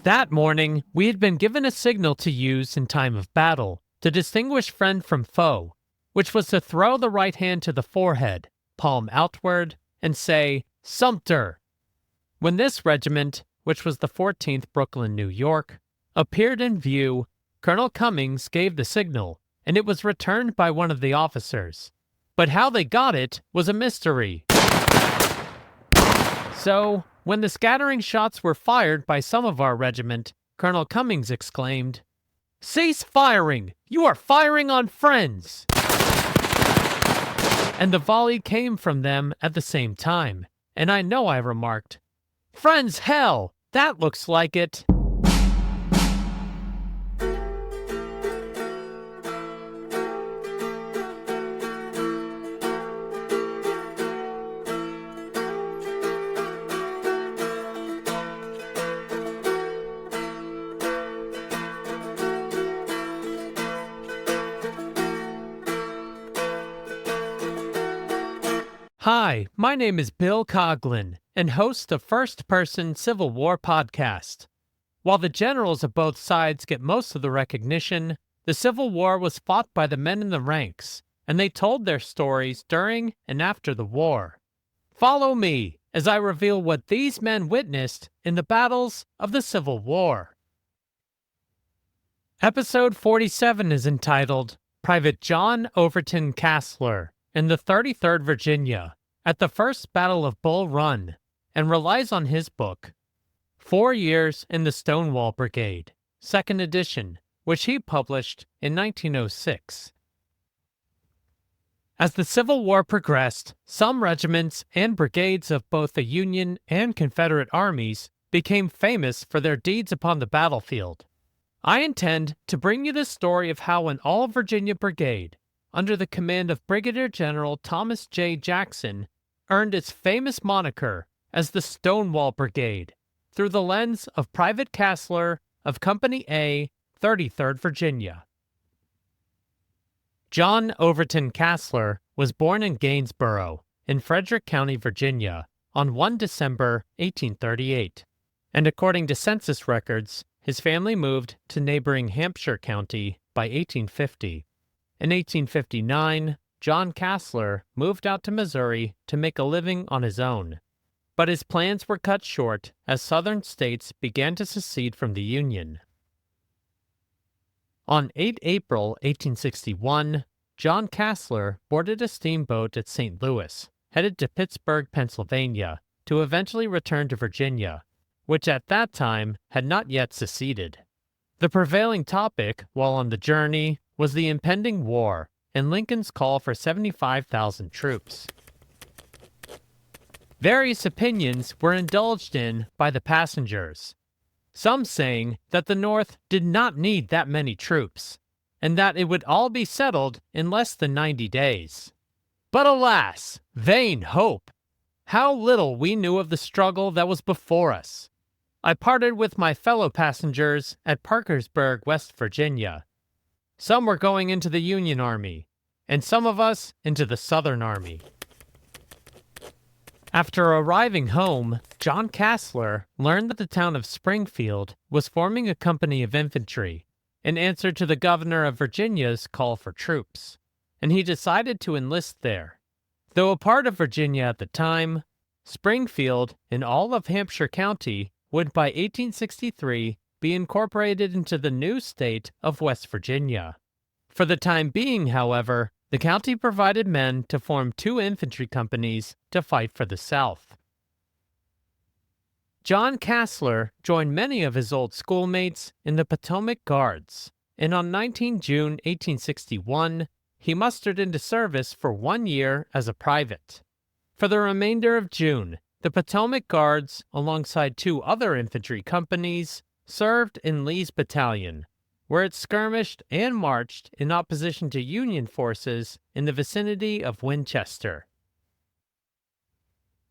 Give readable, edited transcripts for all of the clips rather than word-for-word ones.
That morning, we had been given a signal to use in time of battle to distinguish friend from foe, which was to throw the right hand to the forehead, palm outward, and say, "Sumter." When this regiment, which was the 14th Brooklyn, New York, appeared in view, Colonel Cummings gave the signal, and it was returned by one of the officers. But how they got it was a mystery. So, when the scattering shots were fired by some of our regiment, Colonel Cummings exclaimed, "Cease firing! You are firing on friends!" And the volley came from them at the same time, and I know I remarked, "Friends, hell! That looks like it!" Hi, my name is Bill Coughlin, and host of First Person Civil War podcast. While the generals of both sides get most of the recognition, the Civil War was fought by the men in the ranks, and they told their stories during and after the war. Follow me as I reveal what these men witnessed in the battles of the Civil War. Episode 47 is entitled Private John Overton Casler in the 33rd Virginia at the First Battle of Bull Run, and relies on his book, 4 Years in the Stonewall Brigade, 2nd edition, which he published in 1906. As the Civil War progressed, some regiments and brigades of both the Union and Confederate armies became famous for their deeds upon the battlefield. I intend to bring you the story of how an all-Virginia brigade, under the command of Brigadier General Thomas J. Jackson, earned its famous moniker as the Stonewall Brigade through the lens of Private Casler of Company A, 33rd Virginia. John Overton Casler was born in Gainsboro, in Frederick County, Virginia, on 1 December 1838, and according to census records, his family moved to neighboring Hampshire County by 1850. In 1859, John Casler moved out to Missouri to make a living on his own, but his plans were cut short as Southern states began to secede from the Union. On 8 April 1861, John Casler boarded a steamboat at St. Louis, headed to Pittsburgh, Pennsylvania, to eventually return to Virginia, which at that time had not yet seceded. The prevailing topic while on the journey was the impending war and Lincoln's call for 75,000 troops. Various opinions were indulged in by the passengers, some saying that the North did not need that many troops, and that it would all be settled in less than 90 days. But alas, vain hope! How little we knew of the struggle that was before us. I parted with my fellow passengers at Parkersburg, West Virginia. Some were going into the Union Army, and some of us into the Southern Army. After arriving home, John Casler learned that the town of Springfield was forming a company of infantry in answer to the governor of Virginia's call for troops, and he decided to enlist there. Though a part of Virginia at the time, Springfield and all of Hampshire County would by 1863 be incorporated into the new state of West Virginia. For the time being, however, the county provided men to form 2 infantry companies to fight for the South. John Casler joined many of his old schoolmates in the Potomac Guards, and on 19 June 1861, he mustered into service for 1 year as a private. For the remainder of June, the Potomac Guards, alongside 2 other infantry companies, served in Lee's battalion, where it skirmished and marched in opposition to Union forces in the vicinity of Winchester.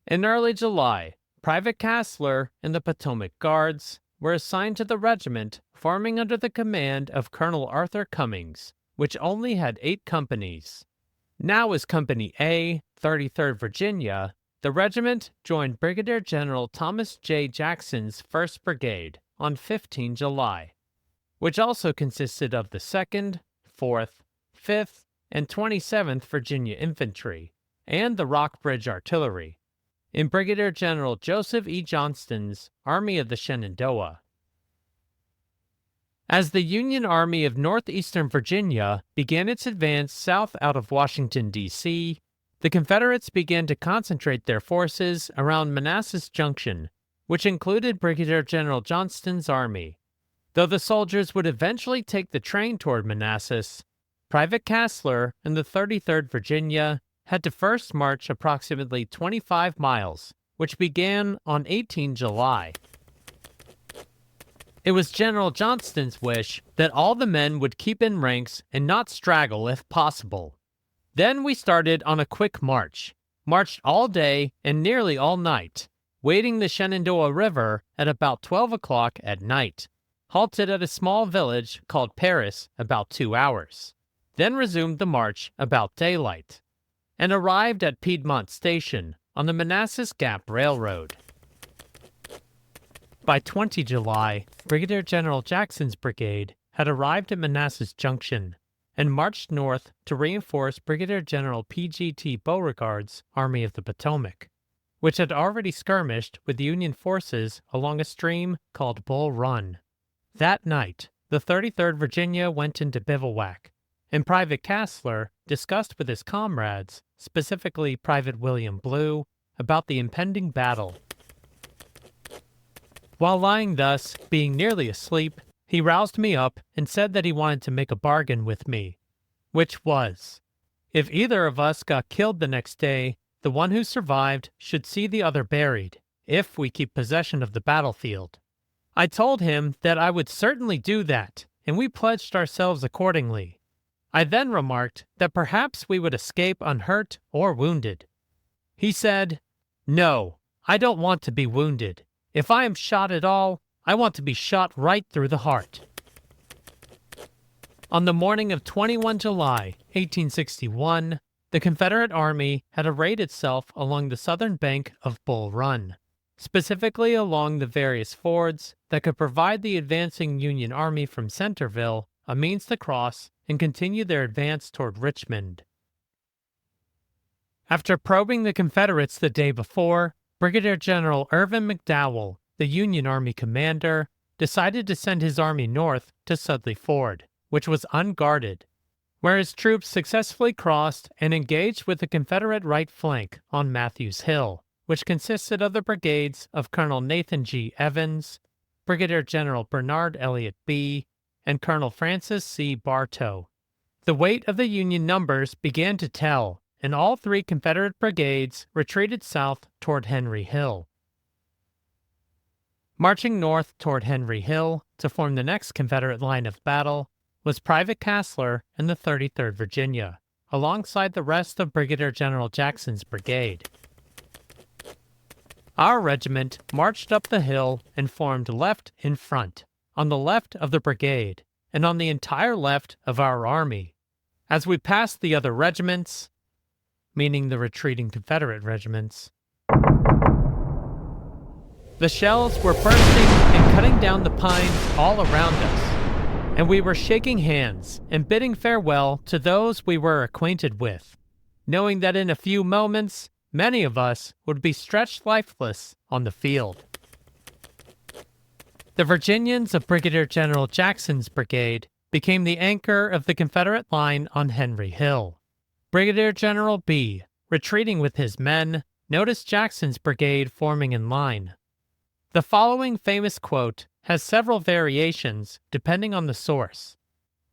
In early July, Private Casler and the Potomac Guards were assigned to the regiment forming under the command of Colonel Arthur Cummings, which only had 8 companies. Now as Company A, 33rd Virginia, the regiment joined Brigadier General Thomas J. Jackson's 1st Brigade on 15 July, which also consisted of the 2nd, 4th, 5th, and 27th Virginia Infantry, and the Rockbridge Artillery, in Brigadier General Joseph E. Johnston's Army of the Shenandoah. As the Union Army of Northeastern Virginia began its advance south out of Washington, D.C., the Confederates began to concentrate their forces around Manassas Junction, which included Brigadier General Johnston's army. Though the soldiers would eventually take the train toward Manassas, Private Casler and the 33rd Virginia had to first march approximately 25 miles, which began on 18 July. It was General Johnston's wish that all the men would keep in ranks and not straggle if possible. Then we started on a quick marched all day and nearly all night, wading the Shenandoah River at about 12 o'clock at night, halted at a small village called Paris about 2 hours, then resumed the march about daylight, and arrived at Piedmont Station on the Manassas Gap Railroad. By 20 July, Brigadier General Jackson's brigade had arrived at Manassas Junction and marched north to reinforce Brigadier General P.G.T. Beauregard's Army of the Potomac, which had already skirmished with Union forces along a stream called Bull Run. That night, the 33rd Virginia went into bivouac, and Private Casler discussed with his comrades, specifically Private William Blue, about the impending battle. While lying thus, being nearly asleep, he roused me up and said that he wanted to make a bargain with me, which was, if either of us got killed the next day, the one who survived should see the other buried, if we keep possession of the battlefield. I told him that I would certainly do that, and we pledged ourselves accordingly. I then remarked that perhaps we would escape unhurt or wounded. He said, "No, I don't want to be wounded. If I am shot at all, I want to be shot right through the heart." On the morning of 21 July, 1861, the Confederate Army had arrayed itself along the southern bank of Bull Run, specifically along the various fords that could provide the advancing Union Army from Centerville a means to cross and continue their advance toward Richmond. After probing the Confederates the day before, Brigadier General Irvin McDowell, the Union Army commander, decided to send his army north to Sudley Ford, which was unguarded, where his troops successfully crossed and engaged with the Confederate right flank on Matthews Hill, which consisted of the brigades of Colonel Nathan G. Evans, Brigadier General Bernard Elliott B., and Colonel Francis C. Bartow. The weight of the Union numbers began to tell, and all three Confederate brigades retreated south toward Henry Hill. Marching north toward Henry Hill to form the next Confederate line of battle was Private Casler and the 33rd Virginia, alongside the rest of Brigadier General Jackson's brigade. Our regiment marched up the hill and formed left in front, on the left of the brigade, and on the entire left of our army. As we passed the other regiments, meaning the retreating Confederate regiments, the shells were bursting and cutting down the pines all around us, and we were shaking hands and bidding farewell to those we were acquainted with, knowing that in a few moments, many of us would be stretched lifeless on the field. The Virginians of Brigadier General Jackson's brigade became the anchor of the Confederate line on Henry Hill. Brigadier General B., retreating with his men, noticed Jackson's brigade forming in line. The following famous quote has several variations depending on the source,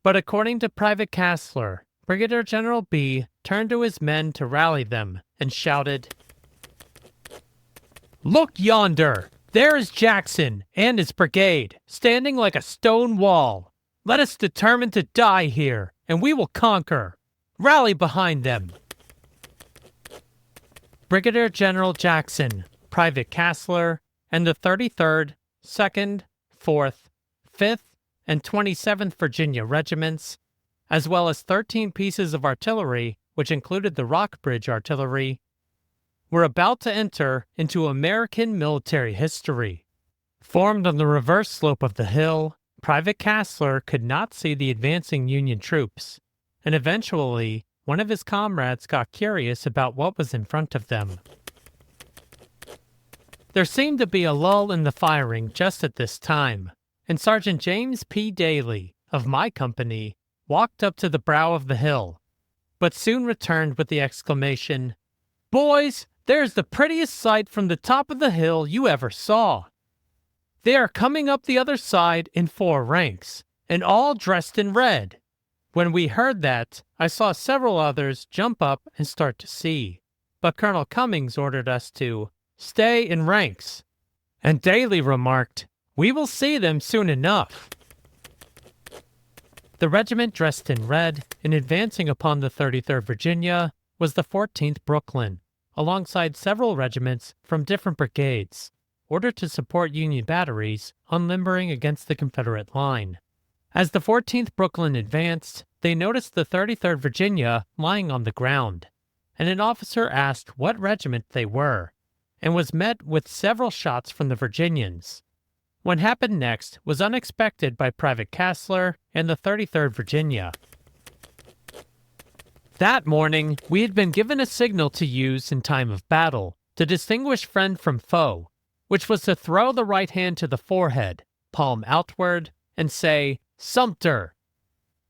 but according to Private Casler, Brigadier General B. turned to his men to rally them and shouted, "Look yonder! There is Jackson and his brigade, standing like a stone wall. Let us determine to die here, and we will conquer. Rally behind them." Brigadier General Jackson, Private Casler, and the 33rd, 2nd, 4th, 5th, and 27th Virginia Regiments, as well as 13 pieces of artillery, which included the Rockbridge Artillery, were about to enter into American military history. Formed on the reverse slope of the hill, Private Casler could not see the advancing Union troops, and eventually one of his comrades got curious about what was in front of them. There seemed to be a lull in the firing just at this time, and Sergeant James P. Daly, of my company, walked up to the brow of the hill, but soon returned with the exclamation, "Boys, there's the prettiest sight from the top of the hill you ever saw. They are coming up the other side in 4 ranks, and all dressed in red." When we heard that, I saw several others jump up and start to see, but Colonel Cummings ordered us to stay in ranks, and Daly remarked, "We will see them soon enough." The regiment dressed in red and advancing upon the 33rd Virginia was the 14th Brooklyn, alongside several regiments from different brigades, ordered to support Union batteries unlimbering against the Confederate line. As the 14th Brooklyn advanced, they noticed the 33rd Virginia lying on the ground, and an officer asked what regiment they were, and was met with several shots from the Virginians. What happened next was unexpected by Private Casler and the 33rd Virginia. That morning, we had been given a signal to use in time of battle to distinguish friend from foe, which was to throw the right hand to the forehead, palm outward, and say, "Sumter."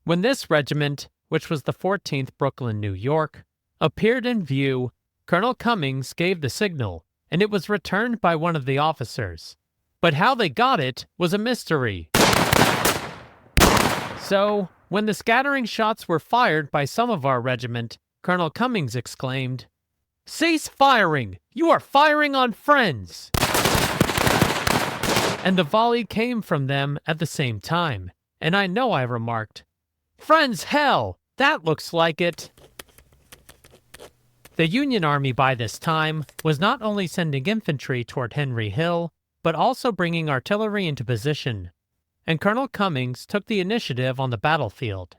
When this regiment, which was the 14th Brooklyn, New York, appeared in view, Colonel Cummings gave the signal, and it was returned by one of the officers. But how they got it was a mystery. So, when the scattering shots were fired by some of our regiment, Colonel Cummings exclaimed, "Cease firing! You are firing on friends!" And the volley came from them at the same time, and I know I remarked, "Friends, hell! That looks like it!" The Union Army by this time was not only sending infantry toward Henry Hill, but also bringing artillery into position, and Colonel Cummings took the initiative on the battlefield.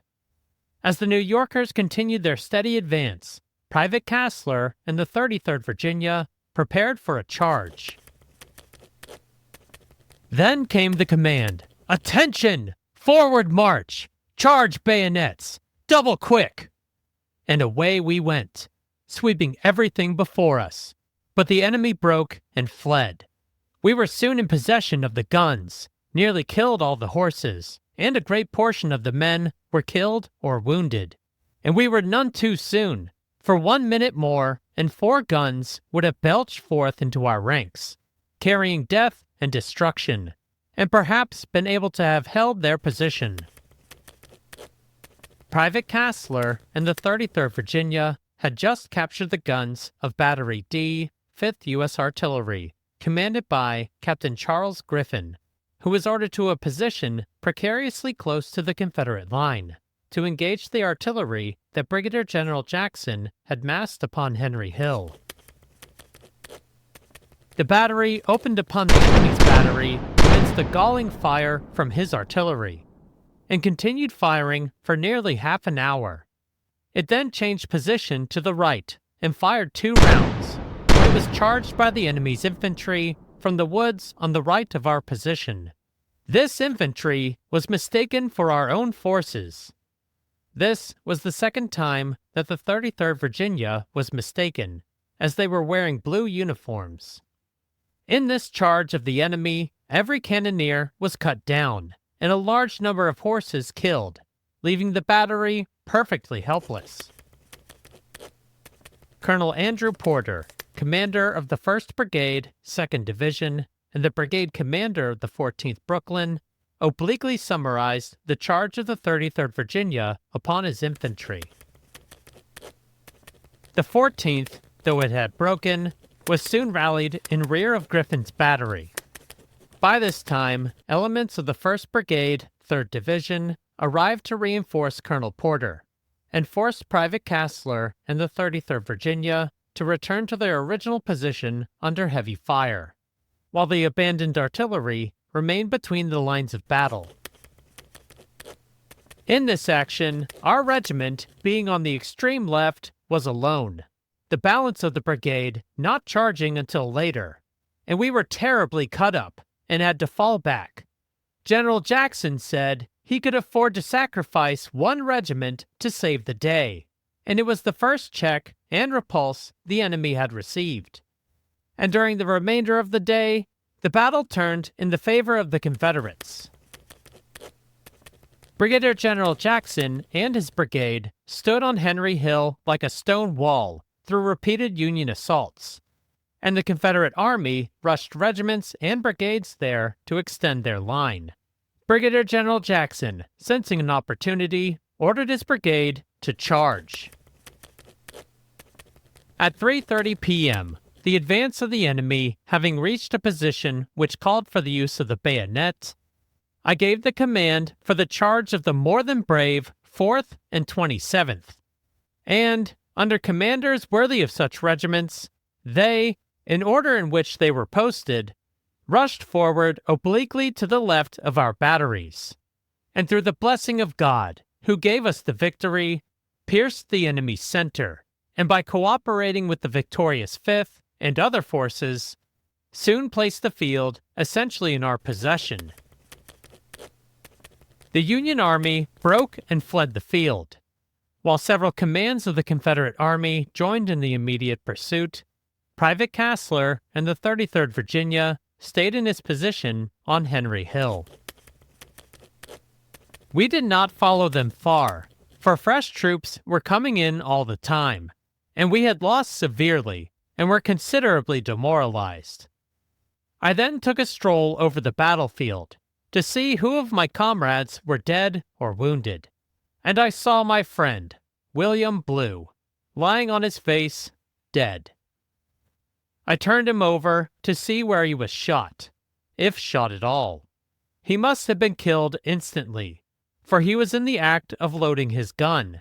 As the New Yorkers continued their steady advance, Private Casler and the 33rd Virginia prepared for a charge. Then came the command, "Attention! Forward march! Charge bayonets! Double quick!" And away we went, sweeping everything before us. But the enemy broke and fled. We were soon in possession of the guns, nearly killed all the horses, and a great portion of the men were killed or wounded. And we were none too soon, for 1 minute more, and 4 guns would have belched forth into our ranks, carrying death and destruction, and perhaps been able to have held their position. Private Casler and the 33rd Virginia had just captured the guns of Battery D, 5th U.S. Artillery, commanded by Captain Charles Griffin, who was ordered to a position precariously close to the Confederate line to engage the artillery that Brigadier General Jackson had massed upon Henry Hill. The battery opened upon the enemy's battery amidst the galling fire from his artillery, and continued firing for nearly half an hour. It then changed position to the right and fired 2 rounds. It was charged by the enemy's infantry from the woods on the right of our position. This infantry was mistaken for our own forces. This was the second time that the 33rd Virginia was mistaken, as they were wearing blue uniforms. In this charge of the enemy, every cannoneer was cut down, and a large number of horses killed, leaving the battery perfectly helpless. Colonel Andrew Porter, commander of the 1st Brigade, 2nd Division, and the brigade commander of the 14th Brooklyn, obliquely summarized the charge of the 33rd Virginia upon his infantry. The 14th, though it had broken, was soon rallied in rear of Griffin's battery. By this time, elements of the 1st Brigade, 3rd Division, arrived to reinforce Colonel Porter, and forced Private Casler and the 33rd Virginia to return to their original position under heavy fire, while the abandoned artillery remained between the lines of battle. In this action, our regiment, being on the extreme left, was alone, the balance of the brigade not charging until later, and we were terribly cut up, and had to fall back. General Jackson said he could afford to sacrifice one regiment to save the day, and it was the first check and repulse the enemy had received. And during the remainder of the day, the battle turned in the favor of the Confederates. Brigadier General Jackson and his brigade stood on Henry Hill like a stone wall through repeated Union assaults, and the Confederate Army rushed regiments and brigades there to extend their line. Brigadier General Jackson, sensing an opportunity, ordered his brigade to charge. At 3:30 p.m., the advance of the enemy having reached a position which called for the use of the bayonet, I gave the command for the charge of the more than brave 4th and 27th. And, under commanders worthy of such regiments, they, in order in which they were posted, rushed forward obliquely to the left of our batteries, and through the blessing of God, who gave us the victory, pierced the enemy's center, and by cooperating with the victorious 5th and other forces, soon placed the field essentially in our possession. The Union Army broke and fled the field, while several commands of the Confederate Army joined in the immediate pursuit. Private Casler and the 33rd Virginia stayed in its position on Henry Hill. We did not follow them far, for fresh troops were coming in all the time, and we had lost severely and were considerably demoralized. I then took a stroll over the battlefield to see who of my comrades were dead or wounded, and I saw my friend, William Blue, lying on his face, dead. I turned him over to see where he was shot, if shot at all. He must have been killed instantly, for he was in the act of loading his gun.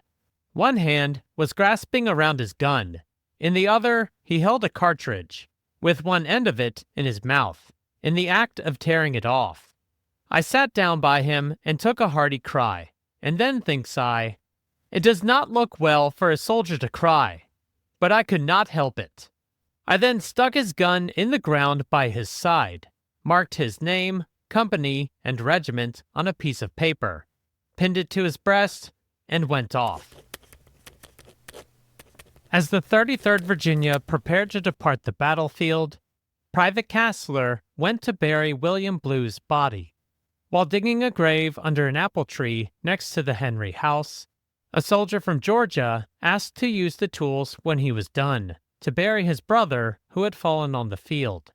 One hand was grasping around his gun, in the other he held a cartridge, with one end of it in his mouth, in the act of tearing it off. I sat down by him and took a hearty cry, and then thinks I, it does not look well for a soldier to cry, but I could not help it. I then stuck his gun in the ground by his side, marked his name, company, and regiment on a piece of paper, pinned it to his breast, and went off. As the 33rd Virginia prepared to depart the battlefield, Private Casler went to bury William Blue's body. While digging a grave under an apple tree next to the Henry house, a soldier from Georgia asked to use the tools when he was done to bury his brother who had fallen on the field.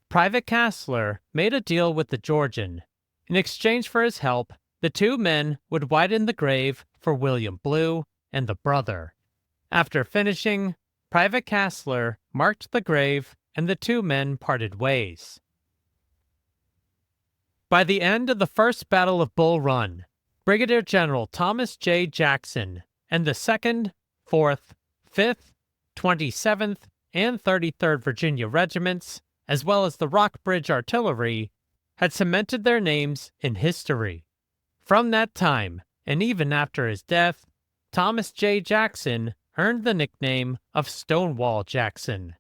Private Casler made a deal with the Georgian. In exchange for his help, the two men would widen the grave for William Blue and the brother. After finishing, Private Casler marked the grave and the two men parted ways. By the end of the First Battle of Bull Run, Brigadier General Thomas J. Jackson and the 2nd, 4th, 5th, 27th, and 33rd Virginia Regiments, as well as the Rockbridge Artillery, had cemented their names in history. From that time, and even after his death, Thomas J. Jackson earned the nickname of Stonewall Jackson,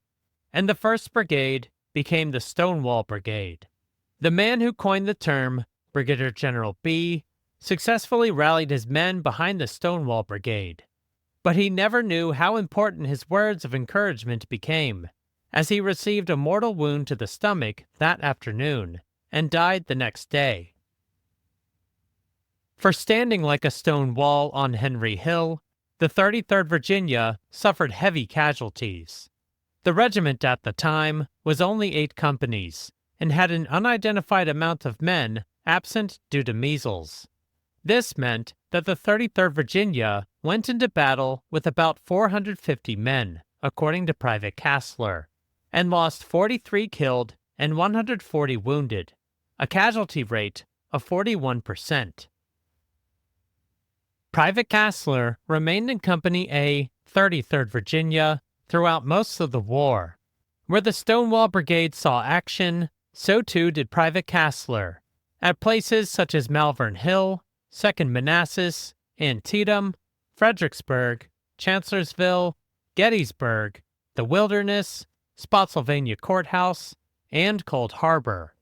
and the 1st Brigade became the Stonewall Brigade. The man who coined the term, Brigadier General B, successfully rallied his men behind the Stonewall Brigade. But he never knew how important his words of encouragement became, as he received a mortal wound to the stomach that afternoon and died the next day. For standing like a stone wall on Henry Hill, the 33rd Virginia suffered heavy casualties. The regiment at the time was only 8 companies, and had an unidentified amount of men absent due to measles. This meant that the 33rd Virginia went into battle with about 450 men, according to Private Casler, and lost 43 killed and 140 wounded, a casualty rate of 41%. Private Casler remained in Company A, 33rd Virginia, throughout most of the war. Where the Stonewall Brigade saw action, so too did Private Casler, at places such as Malvern Hill, 2nd Manassas, Antietam, Fredericksburg, Chancellorsville, Gettysburg, the Wilderness, Spotsylvania Courthouse, and Cold Harbor.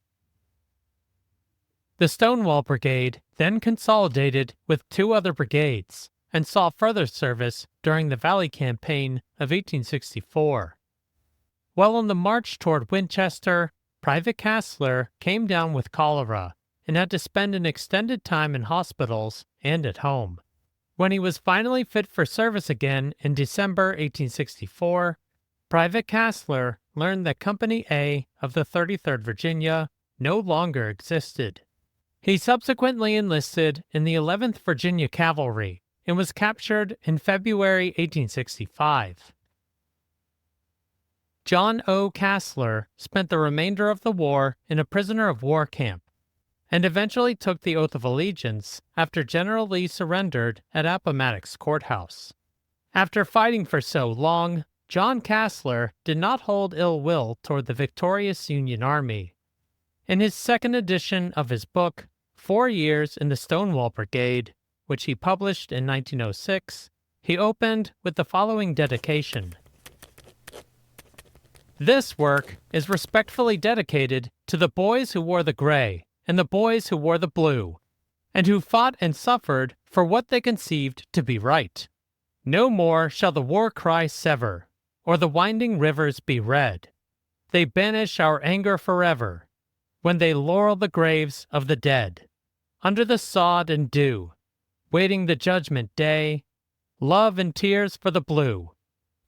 The Stonewall Brigade then consolidated with 2 other brigades and saw further service during the Valley Campaign of 1864. While on the march toward Winchester, Private Casler came down with cholera and had to spend an extended time in hospitals and at home. When he was finally fit for service again in December 1864, Private Casler learned that Company A of the 33rd Virginia no longer existed. He subsequently enlisted in the 11th Virginia Cavalry and was captured in February 1865. John O. Casler spent the remainder of the war in a prisoner of war camp and eventually took the oath of allegiance after General Lee surrendered at Appomattox Courthouse. After fighting for so long, John Casler did not hold ill will toward the victorious Union Army. In his second edition of his book, 4 Years in the Stonewall Brigade, which he published in 1906, he opened with the following dedication. This work is respectfully dedicated to the boys who wore the gray and the boys who wore the blue, and who fought and suffered for what they conceived to be right. No more shall the war cry sever, or the winding rivers be red. They banish our anger forever, when they laurel the graves of the dead. Under the sod and dew, waiting the judgment day, love and tears for the blue,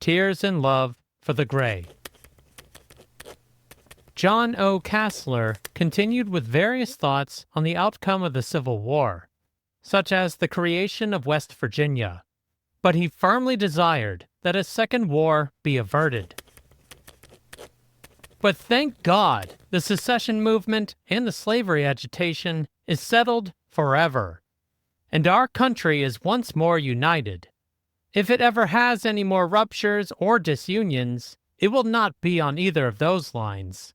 tears and love for the gray. John O. Casler continued with various thoughts on the outcome of the Civil War, such as the creation of West Virginia, but he firmly desired that a second war be averted. But thank God, the secession movement and the slavery agitation is settled forever, and our country is once more united. If it ever has any more ruptures or disunions, it will not be on either of those lines.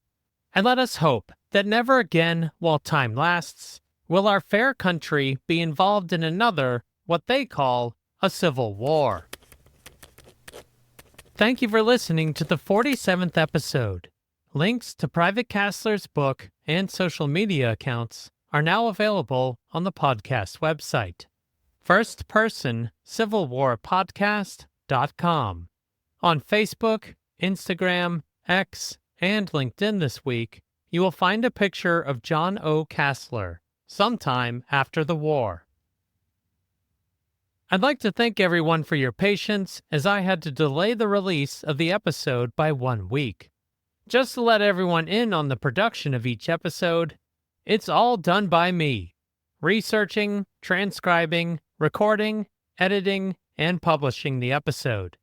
And let us hope that never again, while time lasts, will our fair country be involved in another, what they call, a civil war. Thank you for listening to the 47th episode. Links to Private Casler's book and social media accounts are now available on the podcast website, firstpersoncivilwarpodcast.com. On Facebook, Instagram, X, and LinkedIn this week, you will find a picture of John O. Casler, sometime after the war. I'd like to thank everyone for your patience as I had to delay the release of the episode by 1 week. Just to let everyone in on the production of each episode, it's all done by me, researching, transcribing, recording, editing, and publishing the episode.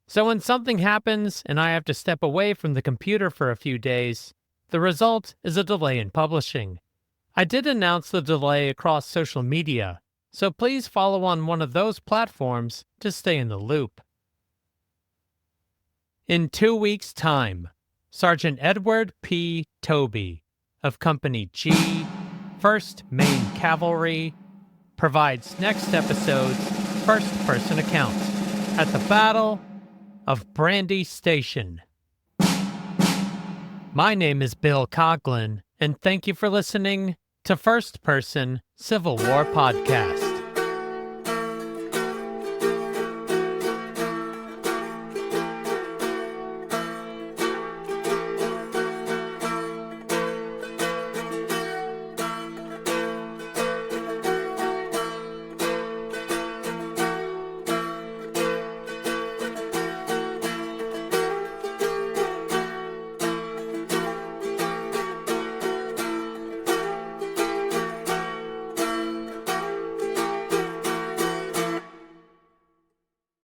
So when something happens and I have to step away from the computer for a few days, the result is a delay in publishing. I did announce the delay across social media, so please follow on one of those platforms to stay in the loop. In 2 weeks' time, Sergeant Edward P. Tobey of Company G, 1st Maine Cavalry, provides next episode's first-person account at the Battle of Brandy Station. My name is Bill Coughlin, and thank you for listening to First Person Civil War Podcast.